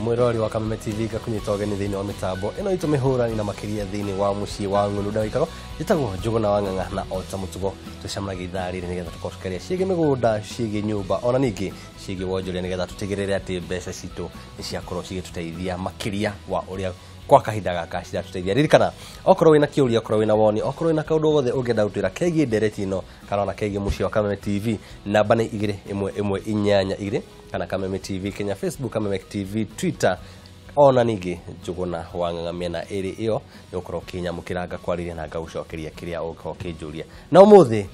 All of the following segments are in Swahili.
mwirori wa Kameme TV gakunyita ogeni thini wa mitambo ino itumihura ina makiria thini wa muci wa ngunu ndagitaro gitagwo Njuguna wa Ng'ang'a na Ota Mutugo tucamanaga ithari nigetha tukotukeria ciege migunda ciege nyumba ona ningi ciege wonjoria nigetha tutigirire ati mbeca citu ni ciakorwo cigituteithia makiria wa uria kwa kahinda gaka ciratuteithia ririkana okorwo wina kiuria okorwo wina woni okorwo wina kaundu gothe ungenda gutwira kegie ndereti ino kana ona kegie muci wa Kameme TV namba ni 21182 kana Kameme TV Kenya, Facebook Kameme TV, Twitter ona ningi Njuguna wa Ng'ang'a miena iri iyo yokorwo kinyamukiranga kwariria na ngaucokeria kiria uko kinjuria na umuthi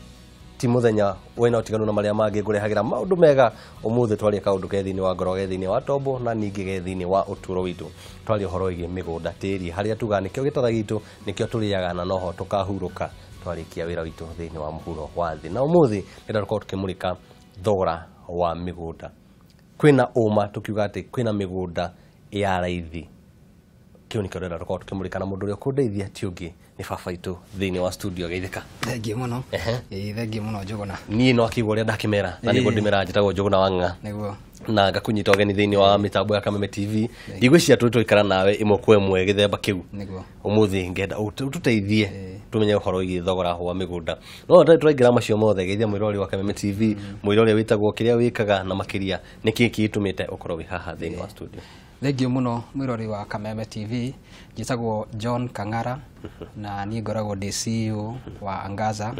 ti muthenya wena utiganu na maria mangi ngurehagira maundu mega umuthi twari kaundu kethini wa ngoro gethini wa tombo na ningi gethini wa uturo witu twari horo igi migunda tiri haria tuga nikio gitara gitu nikio turiaga na noho tukahuruka twarikia wira witu thini wa muhuro wa thi na umuthi ngira tukorwo tukimurika thogora wa migunda kwina uma tukiuga ati kwina migunda ya raithi kio nikio rera tukorwo tukimurika na mundu uri kundeithia tiungi ni baba itu thini wa studio geithika thengi muno thengi muno Njuguna ni no akigwo ria ndakimera na niguo ndimera njitagwo Njuguna wa Ng'ang'a niguo na ngakunyita ogeni thini wa mitambo ya Kameme TV igwiciria twikara nawe imwe kwa imwe githemba kiu niguo umuthi ngenda ututeithie tumenye uhoro igi thogora wa migunda no turaingira macio mothe geithia mwirori wa Kameme TV mwirori witagwo kiria wikaga na makiria niki kitumite ukorwo wi haha thini wa studio thengi muno mwirori wa Kameme TV njitagwo John Kang'ara na ni ngoragwo DCU wa Angaza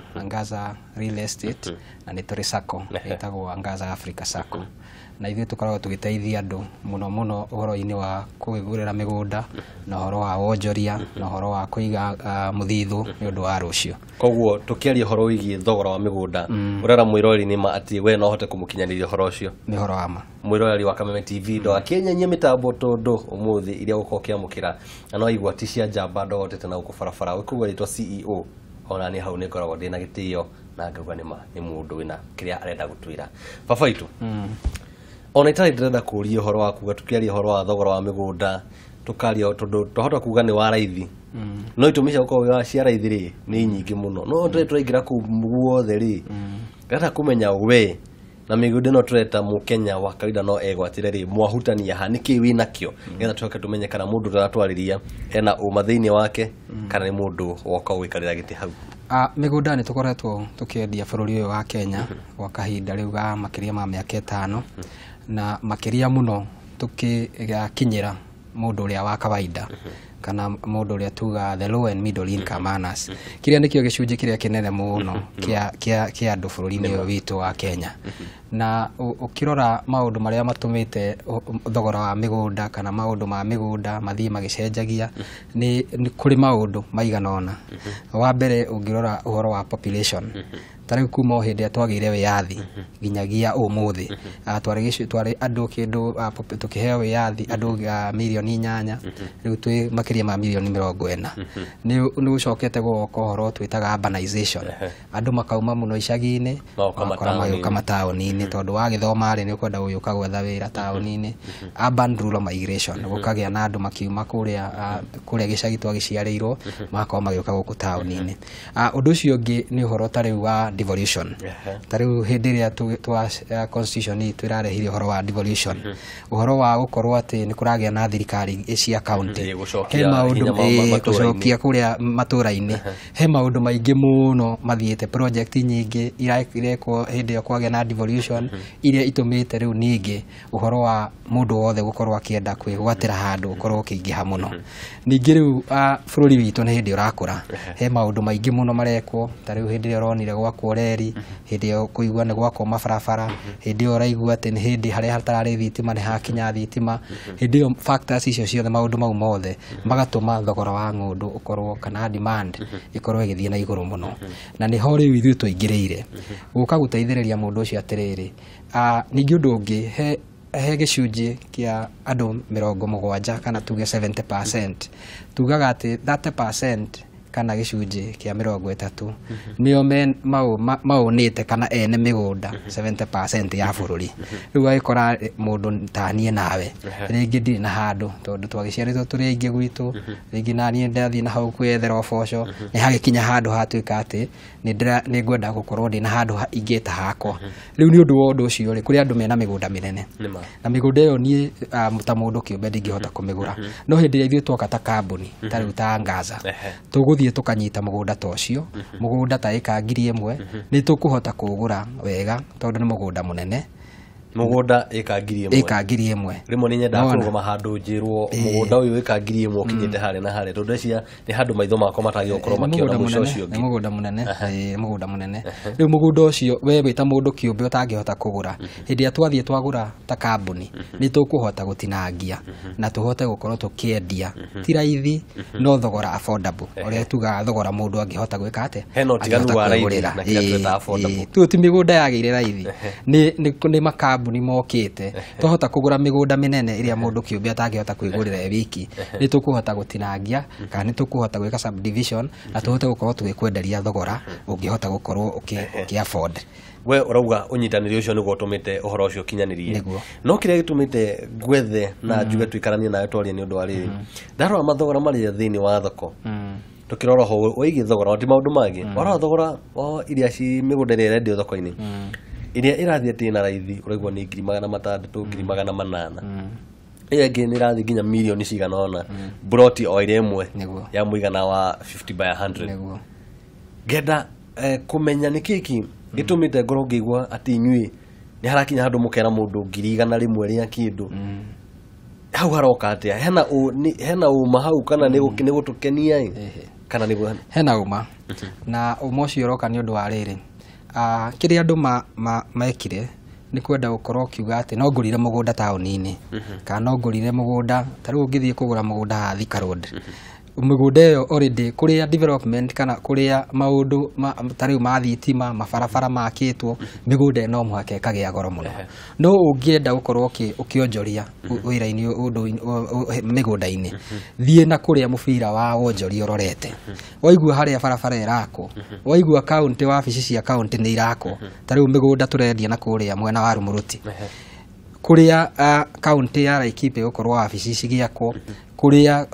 Real Estate na ni turi sacco itagwo Angaza Africa Sacco na ithuĩ tukoragwo tugiteithia andu muno uhoro-ini wa kugurira migunda na uhoro wa wonjoria na uhoro wa kuiga muthithu ni undu wa rucio koguo tukiaria uhoro wigi thogora wa migunda urara mwirori ni ma ati we no hote kumukinyaniria uhoro ucio ni uhoro wa ma mwirori wa Kameme TV ndo akenyenye mitambo tondu umuthi iria ukokia mukira na no igwa ti cia njamba ndogotete na ukubarabara wikuwa ritwa CEO ona ni hau ni ngoragwo ndina gitio na ngauga ni mundu wina kiria arenda gutwira baba itu ona itari ndenda kuria uhoro wa kuga tukiaria uhoro wa thogora wa migunda tukaria tondu tuhota kuga ni wa raithi no itumisha uko wa cia raithi ri ni nyingi muno no turaingira ku guothe ri gata kumenya we na migunda no tureta mu Kenya wa kawaida no egwatire ri mwahutania ha niki wina kio getha tuke tumenye kana mundu turatwariria ena umathini wake kana ni mundu woka wikarira giti hau migunda ni tukoretwo tukiendia bururi uyu wa Kenya gwa kahinda riu ga makiria ma miaka 5 na makiria muno tukikinyira mundu uria wa kawaida kana mundu uria tuga the low and middle income earners kiria nikio gicunji kiria kinene muno kia andu bururi-ini uyu witu wa Kenya na ukirora maundu maria matumite thogora wa migunda kana maundu ma migunda mathii magicenjagia ni kuri maundu maiganona wa mbere ungirora uhoro wa population tari kuma hindi atwagire wiyathi ginyagia umuthi twari andu kindu tukiheo wiyathi andu milioni 8 riu twi makiria ma milioni 40 ni ucokete goko horo twitaga urbanization andu makauma muno icagi-ini makora mataoni-ini tondu wa githoma ri ni ukwenda uyuka gwetha wira taoni-ini urban rural migration gukagia na andu makiuma kuria gicagi twagiciarirwo makao magiuka guku taoni-ini undu ucio ungi ni uhoro tari wa devolution tariu hindi ria twa constitution twirarehire uhoro wa devolution uhoro wa gukorwo ati ni kuragia na thirikari cia county he maundu gucokia kuria matura-ini he maundu maingi muno mathiete project nyingi irekwo hindi ya kwagia na devolution iria itumite riu ningi uhoro wa mundu wothe gukorwo akienda kwigwatira handu gukorwo kiingiha muno ningi riu bururi witu ni hindi urakura he maundu maingi muno marekwo tariu hindi ria uronire gwakwo reri hindi ya kuigwa ni gwakwo mabarabara hindi ya uraigua ati ni hindi haria hatarari thitima ni hakinya thitima hindi ya factors icio ciothe maundu mau mothe magatuma thogora wa ngundu ukorwo kana demand ikorwo igithie na iguru muno na ni ho riu ithu tuingirire guka guteithiriria mundu ucio atiriri ningi undu ungi he gicunji kia andu 70 kana tuge 70% tugaga ati 30% kana gicunji kia 30 nio maunite kana ene migunda 70% ya bururi riu agikora mundu tanie nawe ringi ndi na handu tondu twagiciaritwo turi aingi gwitu ringi nanie ndathi na hau kwethera uboco ni hagikinya handu hatuika ati ni ngwenda gukorwo ndi na handu ingita hakwa riu ni undu wa undu ucio ri kuri andu mena migunda minene na migunda iyo nie ta mundu kiumbe ndingihota kumigura no hindi ya ithuĩ twoka ta kambuni ta riu ta Ngaza tuguthie tukanyita mugunda ta ucio mugunda ta eka 1,000 ni tukuhota kugura wega tondu ni mugunda munene mugunda eka 1,000 rimwe ni nyenda kurugama handu njirwo mugunda uyu eka 1,000 ukinyite hare na hare tondu cia ni handu maitho makwa matagi gukorwo makiona muco ucio ni mugunda munene riu mugunda ucio we wita mundu kiumbe utangihota kugura hindi ya twathie twagura ta kambuni ni tukuhota gutinangia na tuhote gukorwo tukiendia ti raithi no thogora affordable ore tuga thogora mundu angihota gwika ate heno tiganu wa raithi na kila tweta affordable tu ti migunda yageire raithi ni makambuni mokite tuhota kugura migunda minene iria mundu kiumbe atangihota kwigurira wiki ni tukuhota gutinangia kana ni tukuhota gwika subdivision na tuhote gukorwo tugikwenderia thogora ungihota gukorwo uki afford we urauga unyitaniri ucio niguo tumite uhoro ucio kinyanirie no kiria gitumite gwethe na njuge tuikaranie nayo twaria ni undu wa riri ndarora mathogora mari thiini wa thoko tukirora ho oigi thogora ti maundu mangi wara thogora o iria ci migunda ire rendio thoko-ini iria irathie tina raithi uraigwa ni 600,000 800,000 iyo ingi ni irathi nginya milioni cigana ona broti o ire imwe ya muigana wa 50 by 100 genda kumenya ni kiki gitumite ngoro ngigwa ati nyui ni harakinya handu mukera mundu 100,000 rimwe ria kindu hau haroka atia hena uma hau kana ni gutukenia kana ni hena uma na uma ucio roka ni undu wa riri kiria andu mekire ni kwenda gukorwo kiuga ati no ngurire mugunda tauni-ini kana no ngurire mugunda tariu ngithie kugura mugunda ha Thika Road mugunda iyo already kuria development kana kuria maundu tariu ma thitima mabarabara makitwo migunda no muhaka ikagia goro muno no ungienda gukorwo ukionjoria wira-ini undu migunda-ini thie na kuria mubira wa wonjoria urorete waigua haria barabara irako waigua county wabici cia county ni irako tariu migunda turendia na kuria mwena wa Rumuruti kuria county ya Laikipia gukorwo wabici cigiakwo kuria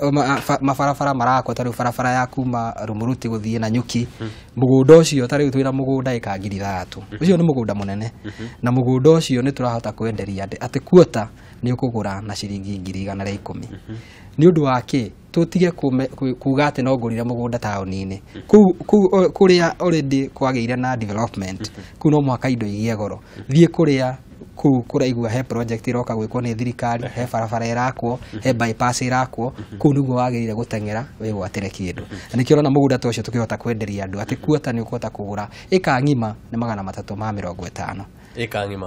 mabarabara marako tariu barabara ya kuma Rumuruti guthie na Nyuki mugunda ucio tariu twira mugunda eka 3,000 ucio ni mugunda munene na mugunda ucio ni turahota kwenderia ati kuota ni ukugura na ciringi 110,000 ni undu wake tutige kuga ati no ngurire mugunda tauni-ini kuria already kwageire na development kuno mwaka indo igie goro thie kuria kuraigua he project iroka gwikwo ni thirikari he barabara irakwo he bypass irakwo ku niguo wagirire gutengera wigwatire kindu na nikio na mugunda tocio tukihota kwenderia andu ati kuota ni ukuhota kugura eka ngima ni 350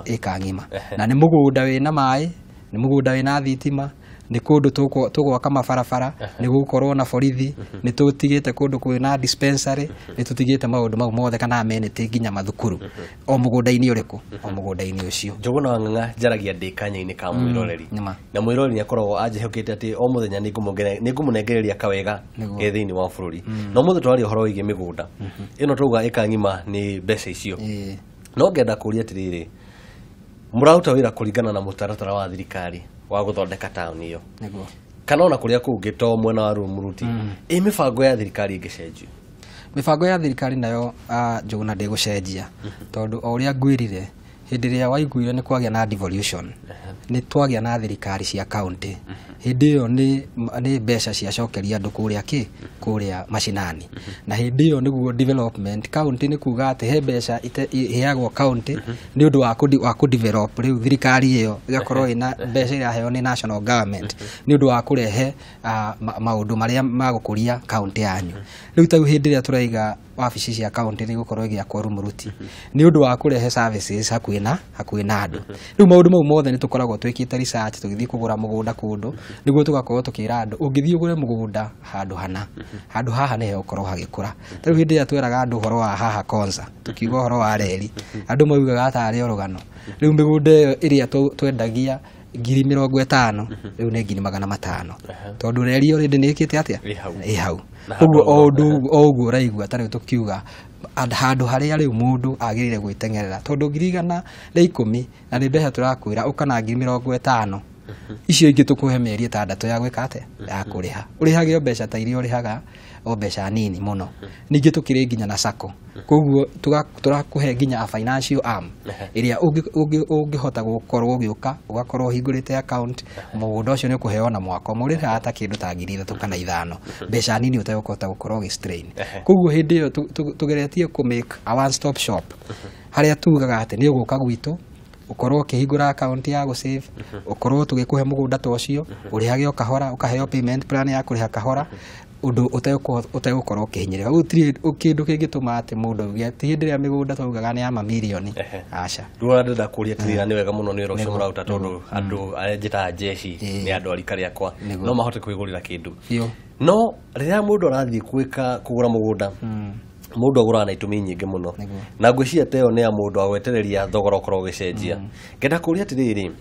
eka ngima na ni mugunda wina mai ni mugunda wina thitima ni kundu tugwaka mabarabara ni gukorwo na borithi ni tutigite kundu kwina dispensary ni tutigite maundu mau mothe kana amenity nginya mathukuru o mugunda-ini uriku o mugunda-ini ucio Njuguna wa Ng'ang'a njaragia ndi kanya-ini ka mwiroreri na mwiroreri ni akoragwo anjihukite ati o muthenya ni ngumunengereria kawega ge thiini wa bururi no muthe twari uhoro wigi migunda ino tuga eka ngima ni mbeca icio no ngenda kuria atiriri murauta wira kuringana na mutaratara wa thirikari wa guthondeka tauni iyo kana ona kuria kungi to mwena wa Rumuruti mibango ya thirikari ingicenjio mibango ya thirikari nayo Njuguna ndigucenjia tondu o uria ngwirire hindi ria waiguire ni kwagia na devolution ni twagia na thirikari cia county hindi iyo ni mbeca cia cokeria andu kuria mashinani na hindi iyo niguo development county ni kuga ati he mbeca iheagwo county ni undu wa ku develop riu thirikari iyo igakorwo ina mbeca iraheo ni national government ni undu wa kurehe maundu maria magukuria county yanyu riu ta hindi ria turaiga wabici cia county ni gukorwo igiakwo Rumuruti ni undu wa kurehe services hakuhi na andu riu maundu mau mothe ni tukoragwo twikite research tugithii kugura mugunda kundu niguo tugakorwo tukira andu ungithii ugure mugunda handu haha ni ukorwo hagikura riu hindi ya tweraga andu horo wa haha Konza tukiuga horo wa reri andu maugaga atari orugano riu migunda iria twendagia ngiri 50 riu nĩ ngiri 500 tondu reri already nĩ ĩkĩte atĩa hau ũguo o ũguo ũraigua tarĩu tũkiuga handũ harĩa rĩu mũndũ agĩrĩire gwĩteng'erera tondu 110 na nĩ mbeca tũrakwĩra ũkana ngiri 50 icio ingĩ tũkũhe mĩeri 6 ya gwĩka atĩa ya kũrĩha ũrĩhage o mbeca ta iria ũrĩhaga o mbeca nini mũno ningĩ tũkĩrĩ nginya na sacco koguo tũrakũhe nginya a financial arm ĩrĩa ũngĩhota gũkorwo ũgĩũka ũgakorwo ũhingũrĩte account mũgũnda ũcio nĩ ũkũheo na mwaka ũmwe ũrĩha hata kĩndũ ta 3,000 kana 5 mbeca nini ũtegũkota gũkorwo ũgĩstrain koguo hĩndĩ ĩyo tũgeretie kũ make a one stop shop harĩa tugaga atĩ nĩ ũgũka gwitũ ukorwo ukihingura account ya go save ukorwo tugikuhe mugunda ta ucio urihage o kahora ukaheo payment plan ya kuriha kahora undu utegukorwo ukihinyirira gutiri kindu kingituma ati mundu ugi ati hindi ria migunda tugaga ni ya mamilioni aca ruwa ndenda kuria tirira ni wega muno ni ro cio murauta tondu andu ajita jeshi ni andu arika riakwa no mahote kwigurira kindu no riria mundu arathii kugura mugunda mundu agura na itumi nyingi muno na ngwiciria teo ni ya mundu agwetereria thogora ukorwo ugicenjia ngenda kuria atiriri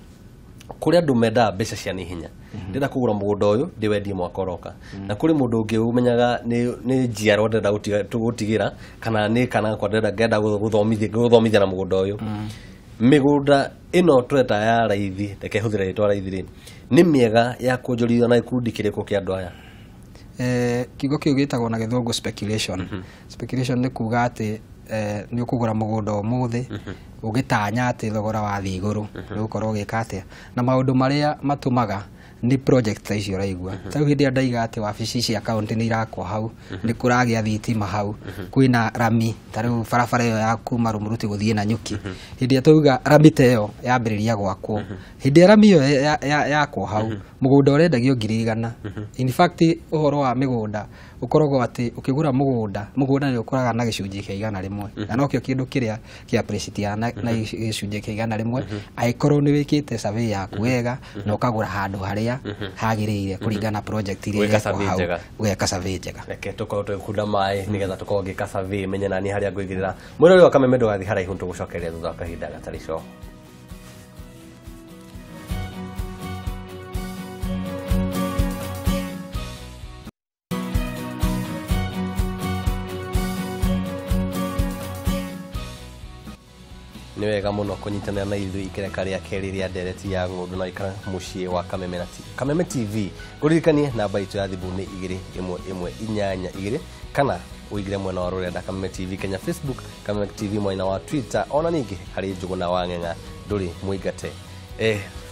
kuria andu menda mbeca cia nihinya ndenda kugura mugunda uyu ndiwendie mwaka uroka na kuri mundu ungi umenyaga ni njiaro ndenda gutigira kana kwa ndenda guthomithia na mugunda uyu migunda ino tweta ya raithi reke huthira ritwa raithi ri ni miega ya kuonjorithio na ikundi kiriko kia andu aya kigo kiu gitagwo na githongo speculation speculation ni kuga ati ni ukugura mugunda umuthi ugitanya ati thogora wa thi iguru ni ukorwo gika atia na maundu maria matumaga ni project icio raigua tau hindi andaiga ati wabici cia account ni irakwa hau ni kuragia thitima hau kwina rami tariu barabara iyo ya kuma Rumuruti guthie na Nyuki hindi atuga rami teyo yambiriria gwakwo hindi rami iyo yakwa hau mugunda urendagio 100,000 in fact uhoro wa migunda ukoragwo ati ukigura mugunda ni ukoraga na gicunji kia 100 na nokio kindu kiria kia appreciate na gicunji kia 100 aikorwo ni wikite survey yaku wega na ukagura handu haria hagiriire kuringana project iria ugeka survey njega reke tukorwo twikunda mai nigetha tukorwo ngika survey menye nani haria ngwigirira mwiro wa Kameme ndugathi haraihu tugucokeria thutha kahinda gatari co ni wega muno kunyitanira na ithui ikereka ria keri ria ndereti ya ngundu na ikara mucii wa Kameme TV guririkanie namba itu ya thimu ni 2112 kana uigire mwena wa rurenda Kameme TV Kenya Facebook Kameme TV mwena wa Twitter ona ningi hari Njuguna wa Ng'eng'a nduri muigate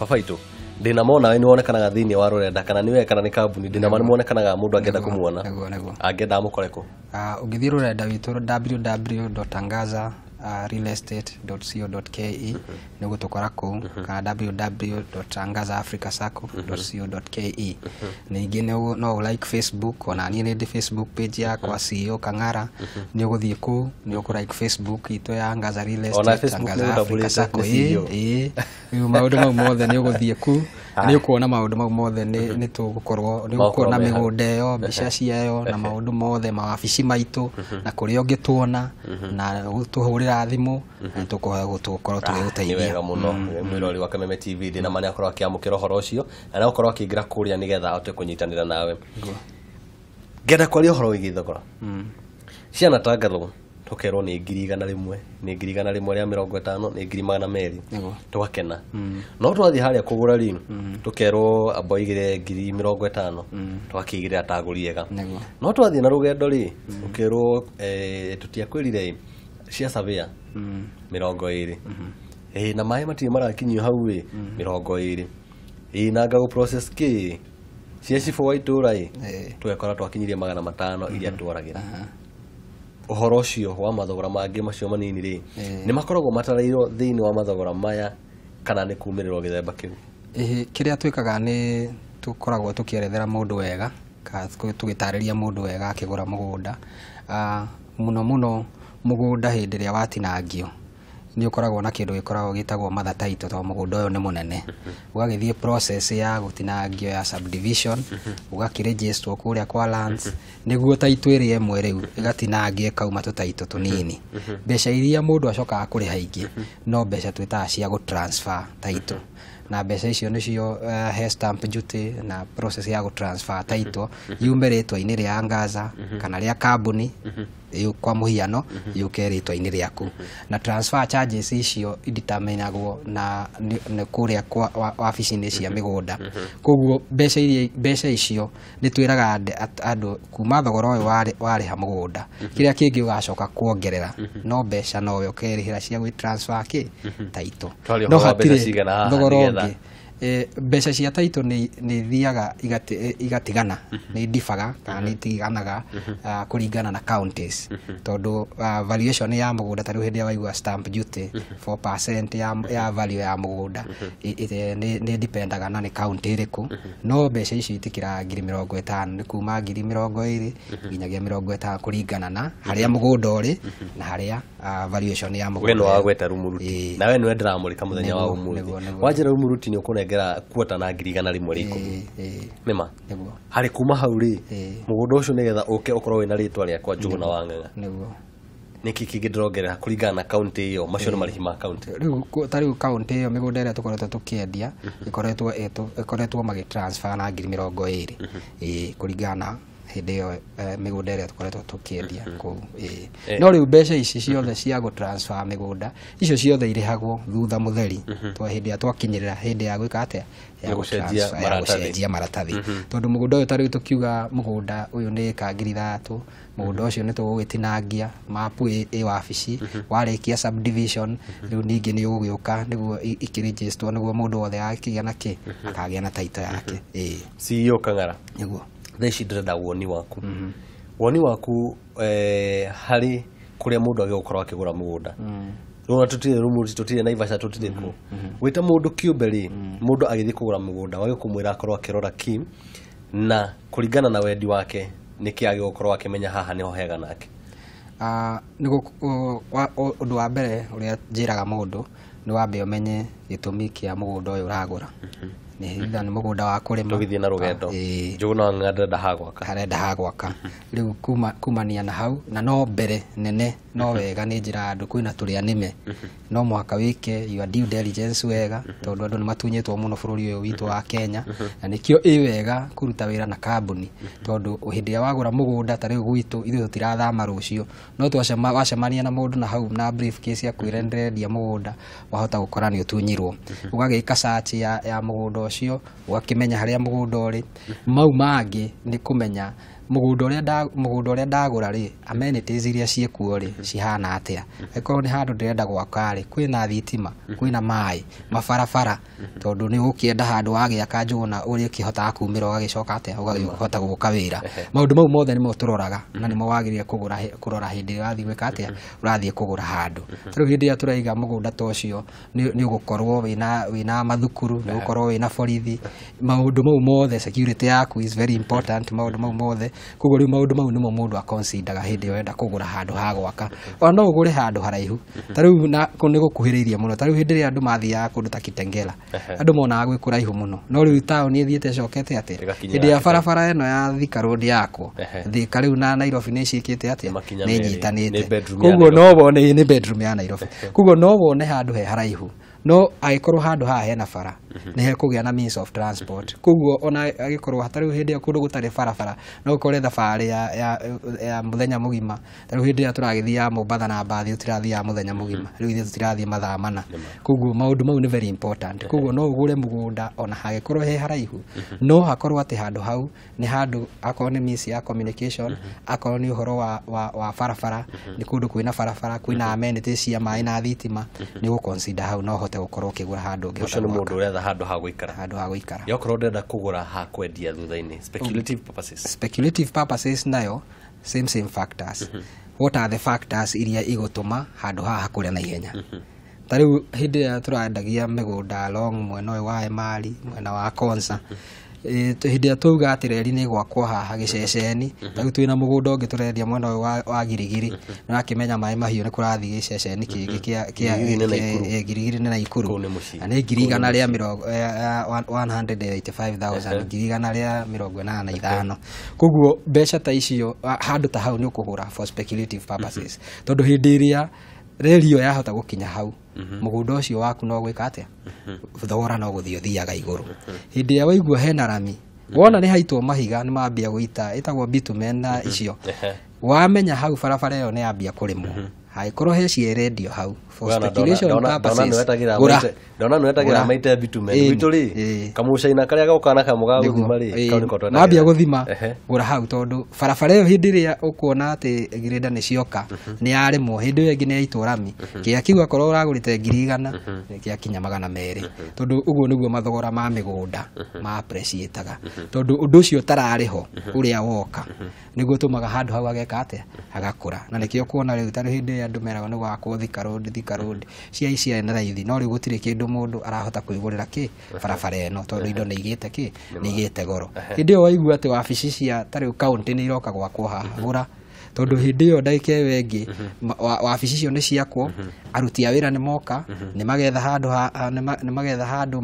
baba itu ndina mona we ni wonekanaga thiini wa rurenda kana ni we kana ni kambuni ndina mani wonekanaga mundu angenda kumuona angenda amukoreko ungithii rurenda witu www.angaza realestate.co.ke niguo tukora kuu kana www.angazaafricasacco.co.ke ningi no like Facebook ona ni ndi Facebook page yakwa CEO Kang'ara ni uguthie kuu ni ukulike Facebook ito ya Angaza Real Estate Angaza Africa Sacco ni maundu mau mothe ni uguthie kuu ni ukuona maundu mau mothe ni tugukorwo ni ukuona migunda yo mbica ciayo na maundu mothe mawabici maitu na kuria ungituona na tuhurira thimu tukoha gutukorwo tugiguteithia wega muno mwirori wa Kameme TV ndina mani akorwo akiamukira horo ucio na akorwo akiingira kuria nigetha ahote kunyitanira nawe ngenda kwaria horo wigi thogora ciana tangatho tukerwo ni 100,000 ni 100,000 ria 50 ni 200 tugakena no twathi haria kugura ri tukerwo aboigire 50 twakigire ataguriega no twathi na rugendo ri ukerwo tutiakwirire cia savia 20 na mai mati marakinyio hau wi 20 na ngago process ki cia cifu waitura twekora twakinyirie 500 iria twaragira uhoro ucio wa mathogora mangi macio manini ri ni makoragwo matarairo thiini wa mathogora maya kana ni kumiriro githemba kiu kiria twikaga ni tukoragwo tukierethera mundu wega ka tugitariria mundu wega akigura mugunda muno mugunda hindi ria watinangio ni ukoragwo na kindu gikoragwo gitagwo matha title to mugunda uyu ni munene ugagithie process ya gutinangio ya subdivision ugakiregister kuria kwa lands niguo title iri emwe riu igatinangie kauma tu title tunini mbeca iria mundu acoka kuriha ingi no mbeca twitaga cia gu transfer title na mbeca icio nicio he stamp duty na process ya go transfer title yume ritwa-inĩ rĩa Ngaza kana rĩa kambuni kwa muhiano yuke ritwa-inĩ rĩaku na transfer charges icio determinagwo na nĩ kũrĩa kwa wabici-inĩ cia mĩgũnda koguo mbeca icio nĩ twĩraga andũ kuma thogora ũyũ warĩha mũgũnda kĩrĩa kĩngĩ ũgacoka kuongerera no mbeca nowe ũkerĩhĩra cia gwĩ transfer title no hatirĩ thogora ũngĩ mbeca cia title nĩ thiaga igatigana nĩ difaga kana nĩ tiganaga kũringana na counties tondũ valuation ya mũgũnda tarĩ hĩndĩ ya waigua stamp duty 4% ya value ya mũgũnda nĩ dependaga na nĩ county ĩrĩkũ no mbeca ici itikĩra 50,000 nĩ kuma 20,000 nginyagia 50,000 kũringana na harĩa mũgũnda ũrĩ na harĩa valuation ya mũgũnda weno wa gweta rumuruti na we nĩwe ndĩramũrĩka mũthenya wa ũmũthĩ wanjĩra rumuruti nĩ ũkũnengera kuota na 1,110 nĩma harĩ kuma hau rĩ mũgũnda ũcio nĩgetha ũke ũkorwo wĩna rĩtwa rĩakwa Njũgũna wa Ng'ang'a nĩkĩ kĩngĩ ndĩrongerera kũringana na kaunti ĩyo macio nĩ marĩhi ma kaunti rĩu kaunti ĩyo mĩgũnda ĩrĩa tũkoretwo tũkĩendia ĩkoretwo magĩtransfer na 20,000 kũringana hĩndĩ ĩyo mĩgũnda ĩrĩa tũkoretwo tũkĩendia kũu no rĩu mbeca ici ciothe cia gũ transfer mĩgũnda icio ciothe irĩhagwo thutha mũtheri twa hĩndĩ ya twakinyĩrĩra hĩndĩ ya gwĩka atĩa ya gũcenjia maratathi tondũ mũgũnda ũyũ tarĩu tũkiuga mũgũnda ũyũ nĩ ĩka 3,000 mũgũnda ũcio nĩ tũgũgĩtinangia mapu ĩ wabici warĩkia subdivision rĩu ningĩ nĩ ũgũgĩũka nĩguo ikĩregister nĩguo mũndũ wothe akĩgĩa na akagĩa na title yake CEO Kang'ara nĩguo theci ndĩrenda woni waku harĩ kũrĩa mũndũ agĩgũkorwo akĩgũra mũgũnda rũna tũtirĩ rumuruti tũtirĩ Naivasha tũtirĩ kũ wĩta mũndũ kĩũmbe rĩ mũndũ agĩthiĩ kũgũra mũgũnda wagĩ kũmwĩra akorwo akĩrora kim na kũringana na wendi wake nĩkĩ agĩgũkorwo akĩmenya haha nĩho hega nake ũndũ wa mbere ũrĩa njĩraga mũndũ nĩ wambe ũmenye gĩtũmi kĩa mũgũnda ũyũ ũragũra nĩ mũgũnda wa kũrĩma tũgĩthiĩ na rũgendo Njũgũna wa Ng'ang'a ndarenda ha gwaka rĩu kumania na hau na no mbere nene no wega nĩ njĩra andũ kwĩna tũrĩa nĩme no mwaka wĩke your due diligence wega tondũ andũ nĩ matunyĩtwo mũno bũrũri ũyũ witũ wa Kenya na nĩkĩo wega kũruta wĩra na kambuni tondũ hĩndĩ ya wagũra mũgũnda tarĩu gwitũ ithuĩ tũtirathama rũciũ no wacemania na mũndũ na hau na briefcase akwĩra nĩrendia mũgũnda wahota gũkora nĩ ũtunyirwo ũgagĩka search ya mũgũnda ũcio ũgakĩmenya harĩa mũgũnda ũrĩ mau mangĩ nĩ kũmenya mũgũnda ũrĩa ndagũra rĩ amenities iria ciekuo rĩ cihana atĩa ĩkorwo nĩ handũ ndĩrenda gwaka rĩ kwĩna thitima kwĩna maĩ mabarabara tondũ nĩ ũkĩenda handũ wagĩaka Njũgũna ũrĩa ũkĩhotaga kumĩra ũgagĩcoka atĩa ũgakĩhota gũka wĩra maũndũ mau mothe nĩmo tũroraga na nĩmo wagĩrĩire kũrora hĩndĩ ĩrĩa ũrathiĩ gwĩka atĩa ũrathiĩ kũgũra handũ tarĩu hĩndĩ ĩrĩa tũraiga mũgũnda ta ũcio nĩ ũgũkorwo wĩna mathukuru nĩ ũgũkorwo wĩna borithi maũndũ mau mothe security yaku is very important maũndũ mau mothe koguo rĩu maũndũ mau nĩmo mũndũ aconsideraga hĩndĩ ĩyo enda kũgũra handũ ha gwaka ona no ũgũre handũ haraihu tarĩu nĩ gũkuhĩrĩirie mũno tarĩu hĩndĩ ĩrĩa andũ mathiaga kũndũ ta Kitengela andũ monaga gwĩ kũraihu mũno no rĩu taũni ĩthiĩte ĩcokete atĩa hĩndĩ ya barabara ĩno ya Thika Road yakwo Thika rĩu na Nairobi nĩ ĩciĩkĩte atĩa nĩ nyitanĩte koguo no wone nĩ bedroom ya Nairobi koguo no wone handũ he haraihu no agĩkorwo handũ haha hena bara nĩ hekũgĩa na means of transport koguo ona agĩkorwo hatarĩ hĩndĩ ya kũndũ gũtarĩ barabara no ũkore thabarĩ ya mũthenya mũgima tarĩu hĩndĩ ya tũragĩthiĩ ya Mombatha na mbathi tũtirathiĩ ya mũthenya mũgima rĩu ithuĩ tũtirathiĩ mathaa mana koguo maũndũ mau nĩ very important koguo no ũgũre mũgũnda ona hagĩkorwo he haraihu no hakorwo atĩ handũ hau nĩ handũ akorwo nĩ means ya communication akorwo nĩ ũhoro wa barabara nĩ kũndũ kwĩna barabara kwĩna amenities cia maĩ na thitima nĩ gũconsider hau no hote gũkorwo ũkĩgũra handũ ũngĩ ũcio nĩ mũndũ ũretha handũ ha gũikara yokorwo ndenda kũgũra ha kwendia thutha-inĩ speculative purposes nayo same factors what are the factors iria igũtũma handũ haha kũrĩa na ihenya tarĩu hĩndĩ ĩrĩa tũrendagia mĩgũnda along mwena ũyũ wa Emali mwena wa Konza hĩndĩ ĩrĩa twauga atĩ reri nĩ gwakwo haha gĩceceni tarĩu twĩna mũgũnda ũngĩ tũrendia mwena ũyũ wa Girigiri nĩ wakĩmenya maĩ mahiũ nĩ kũrathiĩ gĩceceni kĩngĩ kĩa Girigiri nĩ Naikuru na nĩ 185,000 185 koguo mbeca ta icio handũ ta hau nĩ ũkũgũra for speculative purposes tondũ hĩndĩ ĩrĩa rĩrio yahota gũkinya hau mũgũnda ũcio waku no gwĩka atĩa thogora no gũthiĩ ũthiaga igũrũ hĩndĩ ĩrĩa waigua hena rami wona nĩ haitwo mahiga nĩ mambia gũita ĩtagwo bitumen na icio wamenya hau barabara ĩyo nĩ yambia kũrĩmwo haikorwo heci rendio hau for speculation purposes ndona nwetagira maite bitumen bituri kamucaina karia gokana kamuga guthima ri kauni kotwa mambia guthima gura hau tondu barabara ĩyo hĩndĩ ĩrĩa ũkuona atĩ greda nĩ cioka nĩ yarĩmwo hĩndĩ ĩyo ĩngĩ nĩ yaitwo rami kĩa kiuga korwo ũragũrĩte 100 kĩa kinya 200 tondu ũguo nĩguo mathogora ma mĩgũnda ma appreciataga tondu ũndũ ũcio tararĩho ũrĩa woka nĩguo tũmaga handũ hau ageka atĩa agakũra na nĩkĩo kuona rĩu tarĩ hĩndĩ andũ meraga nĩ gwakwo Thika Road cia icia na raithi no rĩu gũtirĩ kĩndũ mũndũ arahota kwĩgũrĩra kĩ barabara ĩno tondu indo nĩ igĩte kĩ nĩ igĩte goro hĩndĩ ĩyo waigua atĩ wabici cia tarĩ kaunti nĩ iroka gwakwo haha gũra tondu hĩndĩ ĩyo ndagĩka ĩyo ĩngĩ wabici icio nĩ ciakwo aruti a wĩra nĩ moka nĩ magetha handũ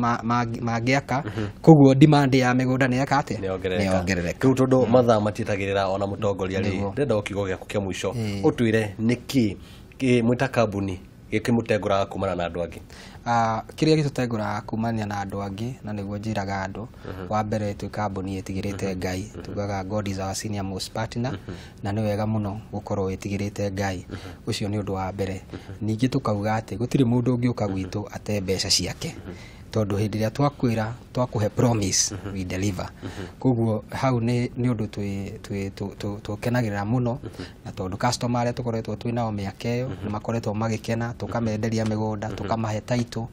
mangĩaka koguo demand ya mĩgũnda nĩ yeka atĩa nĩ yongerereka rĩu tondu mathaa matietagĩrĩra ona mũtongoria rĩ ndenda ũkiugo gĩaku kĩa mũico ũtwĩre nĩkĩ mwĩta kambuni gĩkĩmũtengũraga kumana na andũ angĩ kĩrĩa gĩtũtengũraga kumania na andũ angĩ na nĩguo njĩraga andũ wa mbere twĩ kambuni ĩtigĩrĩte Ngai tugaga God is our senior most partner na nĩ wega mũno gũkorwo ĩtigĩrĩte Ngai ũcio nĩ ũndũ wa mbere ningĩ tũkauga atĩ gũtirĩ mũndũ ũngĩũka gwitũ ate mbeca ciake tondu hĩndĩ ĩrĩa twakwĩra twakũhe promise we deliver koguo hau nĩ ũndũ tũkenagĩrĩra mũno na tondu customer arĩa tũkoretwo twĩ nao mĩaka ĩyo nĩ makoretwo magĩkena tũkamenderia mĩgũnda tũkamahe title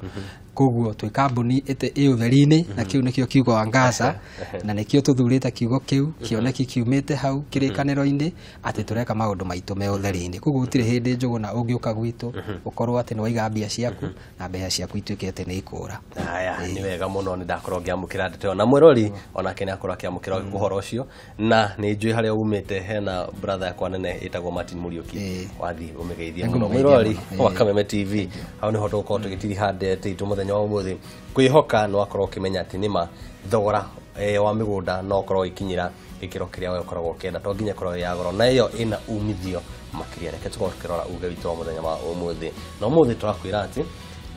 koguo twĩ kambuni ĩ ũtheri-inĩ na kĩu nĩkĩo kiugo Angasa na nĩkĩo tũthurĩte kiugo kĩu kĩoneki kiumĩte hau kĩrĩkanĩro-inĩ atĩ tũreka maũndũ maitũ me ũtheri-inĩ koguo gũtirĩ hĩndĩ Njũgũna ũngĩũka gwitũ ũkorwo atĩ nĩ waiga mbia ciaku na mbeca ciaku ituĩke atĩ nĩ ikũra aya nĩ wega mũno nĩ ndakorwo ngĩamũkĩra ndeto na mwĩrori onake nĩ akorwo akĩamũkĩra ũhoro ũcio na nĩ njũĩ harĩa umĩte hena brother yakwa nene ĩtagwo Martin Mũriũki wathi ũmĩgeithia mũno mwĩrori wa Kameme TV hau nĩho tũgũkorwo tũgĩtiriha ndete itũ mũthenya wa ũmũthĩ kwĩhoka no akorwo ũkĩmenya atĩ nĩma thogora wa mĩgũnda no ũkorwo ikinyĩra gĩkĩro kĩrĩa we ũkoragwo ũkĩenda to nginya korwo ya goro na ĩyo ĩna umithio makĩria reke tũkorwo tũkĩrora uge witũ wa mũthenya wa ũmũthĩ na ũmũthĩ tũrakwĩra atĩ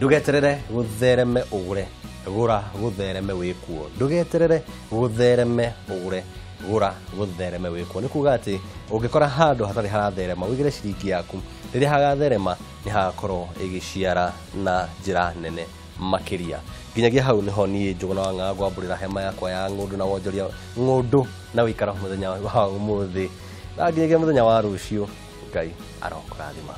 ndũgeterere gũthereme ũgũre gũra gũthereme wĩkuo ndũgeterere gũthereme ũgũre gũra gũthereme wĩkuo nĩ kuga atĩ ũngĩkora handũ hatarĩ haratherema wĩigĩre ciringi yaku rĩrĩa hagatherema nĩ hagakorwo ĩgĩciara na njĩra nene makĩria nginyagia hau nĩho niĩ Njũgũna wa Ng'ang'a ngwambũrĩra hema yakwa ya ng'ũndũ na wonjoria ng'ũndũ na wĩikara mũthenya wa ũmũthĩ na nginyagia mũthenya wa rũciũ Ngai arokũrathima.